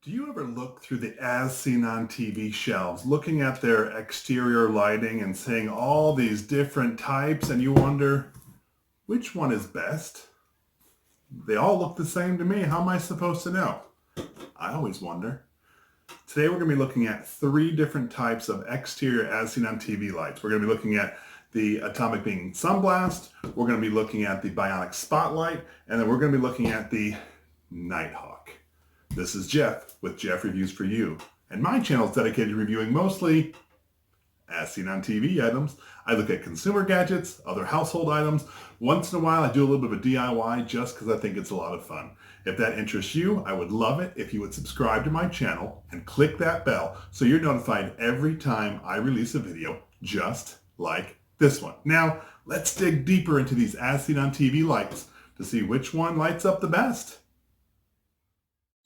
Do you ever look through the as seen on TV shelves, looking at their exterior lighting and seeing all these different types, and you wonder, which one is best? They all look the same to me. How am I supposed to know? I always wonder. Today we're going to be looking at three different types of exterior as seen on TV lights. We're going to be looking at the Atomic Beam SunBlast, we're going to be looking at the Bionic Spotlight, and then we're going to be looking at the Nighthawk. This is Jeff with Jeff Reviews for You, and my channel is dedicated to reviewing mostly as seen on TV items. I look at consumer gadgets, other household items. Once in a while I do a little bit of a DIY just because I think it's a lot of fun. If that interests you, I would love it if you would subscribe to my channel and click that bell so you're notified every time I release a video just like this one. Now, let's dig deeper into these as seen on TV lights to see which one lights up the best.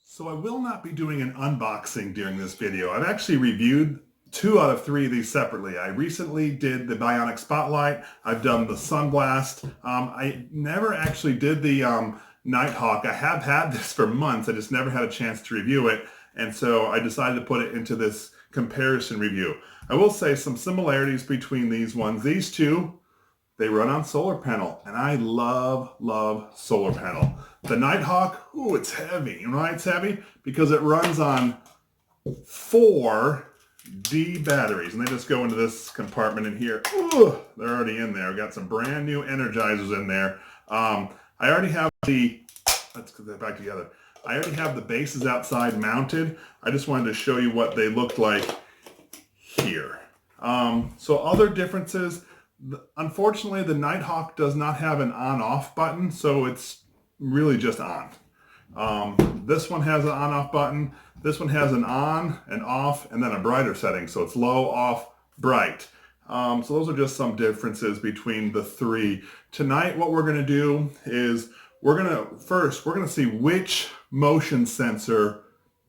So I will not be doing an unboxing during this video. I've actually reviewed 2 out of 3 of these separately. I recently did the Bionic Spotlight. I've done the SunBlast. I never actually did the Nighthawk. I have had this for months. I just never had a chance to review it. And so I decided to put it into this comparison review. I will say some similarities between these ones. These two, they run on solar panel, and I love solar panel. The Nighthawk, ooh, it's heavy. You know why it's heavy? Because it runs on 4 D batteries, and they just go into this compartment in here. Ooh, they're already in there. I've got some brand new energizers in there. I already have let's get that back together. I already have the bases outside mounted. I just wanted to show you what they look like here. So other differences, unfortunately the Nighthawk does not have an on-off button, so it's really just on. This one has an on-off button. This one has an on, an off, and then a brighter setting, so it's low, off, bright. So those are just some differences between the 3. Tonight what we're going to do is we're going to see which motion sensor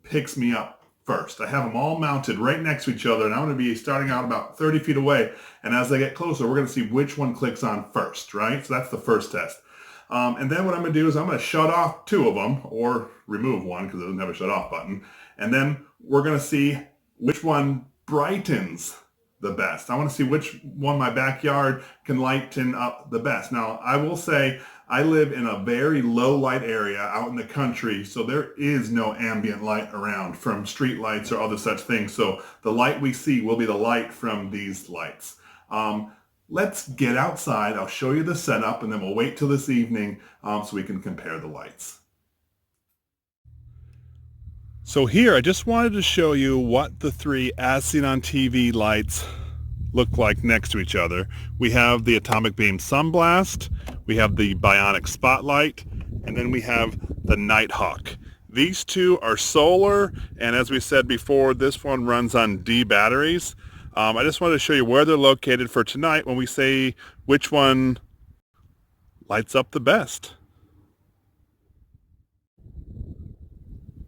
picks me up first. I have them all mounted right next to each other, and I'm going to be starting out about 30 feet away, and as they get closer we're going to see which one clicks on first, right? So that's the first test. And then what I'm going to do is I'm going to shut off 2 of them, or remove one because it doesn't have a shut off button, and then we're going to see which one brightens the best. I want to see which one my backyard can lighten up the best. Now, I will say I live in a very low light area out in the country, so there is no ambient light around from street lights or other such things. So the light we see will be the light from these lights. Let's get outside. I'll show you the setup, and then we'll wait till this evening so we can compare the lights. So here, I just wanted to show you what the 3 as seen on TV lights look like next to each other. We have the Atomic Beam SunBlast, we have the Bionic Spotlight, and then we have the Nighthawk. These 2 are solar, and as we said before, this one runs on D batteries. I just wanted to show you where they're located for tonight when we say which one lights up the best.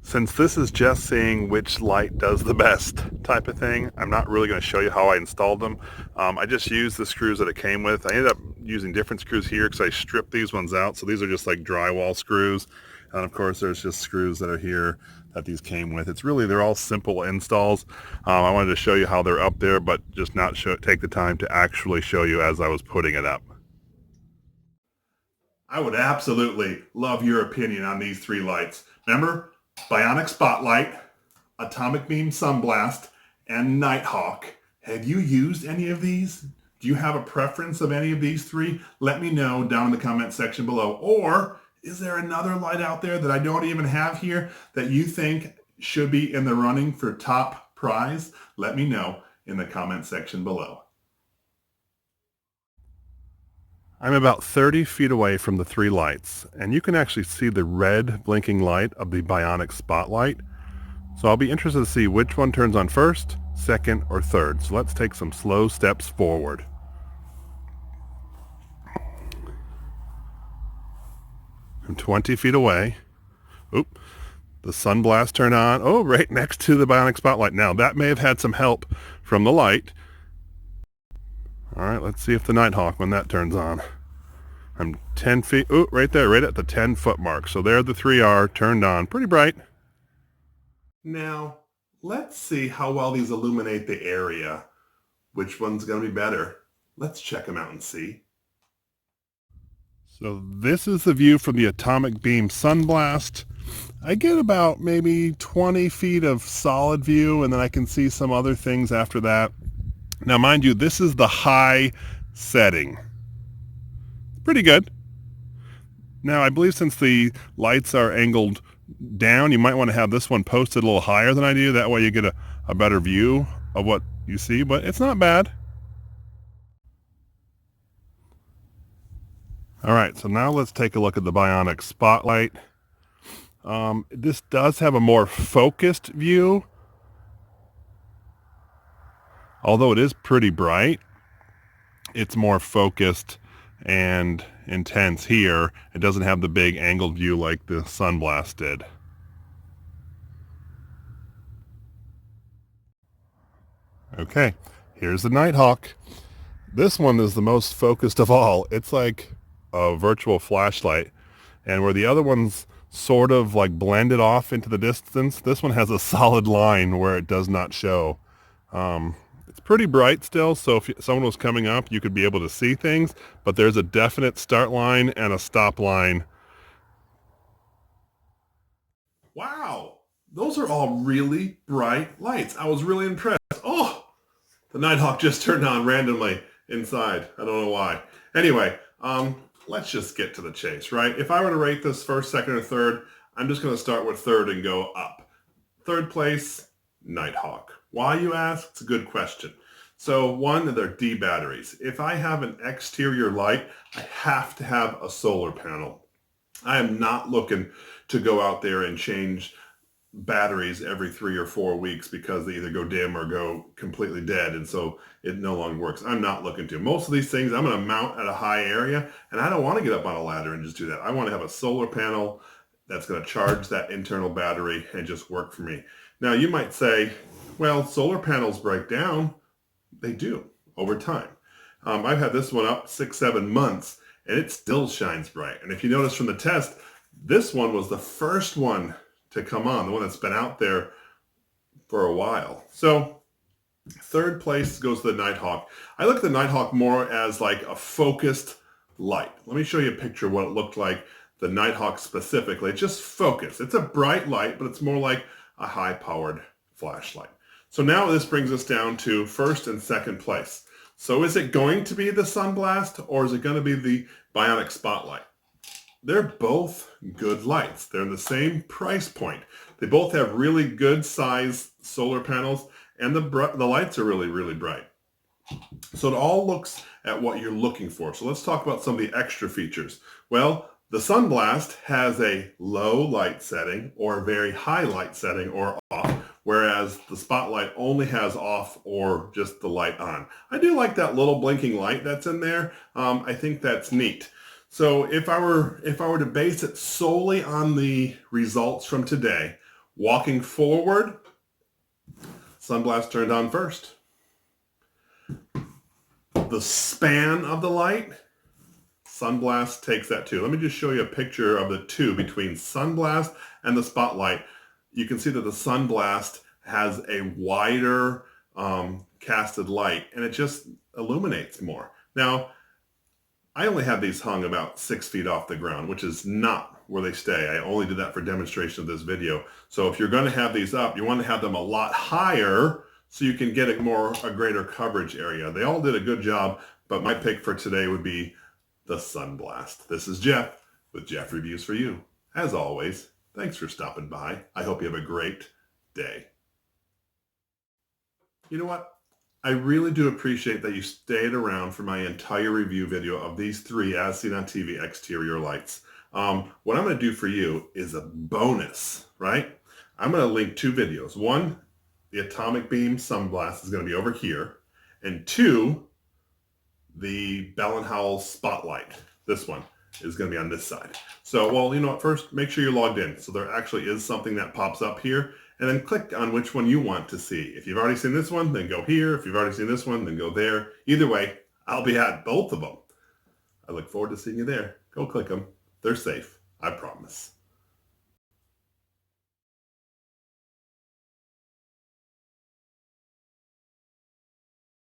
Since this is just seeing which light does the best type of thing, I'm not really going to show you how I installed them. I just used the screws that it came with. I ended up using different screws here because I stripped these ones out. So these are just like drywall screws. And of course there's just screws that are here that these came with. They're all simple installs. I wanted to show you how they're up there, but just not take the time to actually show you as I was putting it up. I would absolutely love your opinion on these 3 lights. Remember, Bionic Spotlight, Atomic Beam SunBlast, and Nighthawk. Have you used any of these? Do you have a preference of any of these 3? Let me know down in the comment section below. Or is there another light out there that I don't even have here that you think should be in the running for top prize? Let me know in the comment section below. I'm about 30 feet away from the 3 lights, and you can actually see the red blinking light of the Bionic Spotlight. So I'll be interested to see which one turns on first, second, or third. So let's take some slow steps forward. I'm 20 feet away. Oop, the SunBlast turned on. Oh, right next to the Bionic Spotlight. Now that may have had some help from the light. All right, let's see if the Nighthawk, when that turns on. I'm 10 feet, oh, right there, right at the 10-foot mark. So there the 3 are turned on, pretty bright. Now, let's see how well these illuminate the area. Which one's going to be better? Let's check them out and see. So this is the view from the atomic beam SunBlast. I get about maybe 20 feet of solid view, and then I can see some other things after that. Now, mind you, this is the high setting. Pretty good. Now, I believe since the lights are angled down, you might want to have this one posted a little higher than I do. That way you get a better view of what you see, but it's not bad. All right, so now let's take a look at the Bionic Spotlight. This does have a more focused view, although it is pretty bright. It's more focused and intense here. It doesn't have the big angled view like the SunBlast did. Okay, here's the Nighthawk. This one is the most focused of all. It's like a virtual flashlight. And where the other one's sort of like blended off into the distance, this one has a solid line where it does not show. It's pretty bright still, so if someone was coming up, you could be able to see things, but there's a definite start line and a stop line. Wow, those are all really bright lights. I was really impressed. Oh, the Nighthawk just turned on randomly inside. I don't know why. Anyway, let's just get to the chase, right? If I were to rate this first, second, or third, I'm just going to start with third and go up. Third place, Nighthawk. Why, you ask? It's a good question. So one, they're D batteries. If I have an exterior light, I have to have a solar panel. I am not looking to go out there and change batteries every 3 or 4 weeks because they either go dim or go completely dead, and so it no longer works. I'm not looking to. Most of these things I'm going to mount at a high area, and I don't want to get up on a ladder and just do that. I want to have a solar panel that's going to charge that internal battery and just work for me. Now you might say, well, solar panels break down. They do over time. I've had this one up 6-7 months and it still shines bright. And if you notice from the test, this one was the first one to come on, the one that's been out there for a while. So third place goes to the Nighthawk. I look at the Nighthawk more as like a focused light. Let me show you a picture of what it looked like, the Nighthawk specifically. It's just focused. It's a bright light, but it's more like a high-powered flashlight. So now this brings us down to first and second place. So is it going to be the SunBlast or is it going to be the Bionic Spotlight? They're both good lights. They're in the same price point. They both have really good size solar panels and the lights are really, really bright. So it all looks at what you're looking for. So let's talk about some of the extra features. Well, the SunBlast has a low light setting or a very high light setting or off, whereas the Spotlight only has off or just the light on. I do like that little blinking light that's in there. I think that's neat. So if I were to base it solely on the results from today, walking forward, SunBlast turned on first. The span of the light, SunBlast takes that too. Let me just show you a picture of the two between SunBlast and the Spotlight. You can see that the SunBlast has a wider casted light and it just illuminates more. Now, I only have these hung about 6 feet off the ground, which is not where they stay. I only did that for demonstration of this video. So if you're going to have these up, you want to have them a lot higher so you can get a greater coverage area. They all did a good job, but my pick for today would be the SunBlast. This is Jeff with Jeff Reviews for You. As always, thanks for stopping by. I hope you have a great day. You know what? I really do appreciate that you stayed around for my entire review video of these 3 as seen on TV exterior lights. What I'm going to do for you is a bonus, right? I'm going to link 2 videos. One, the Atomic Beam SunBlast is going to be over here. And 2, the Bell & Howell Spotlight. This one is going to be on this side. So, well, you know what? First, make sure you're logged in. So there actually is something that pops up here. And then click on which one you want to see. If you've already seen this one, then go here. If you've already seen this one, then go there. Either way, I'll be at both of them. I look forward to seeing you there. Go click them. They're safe. I promise.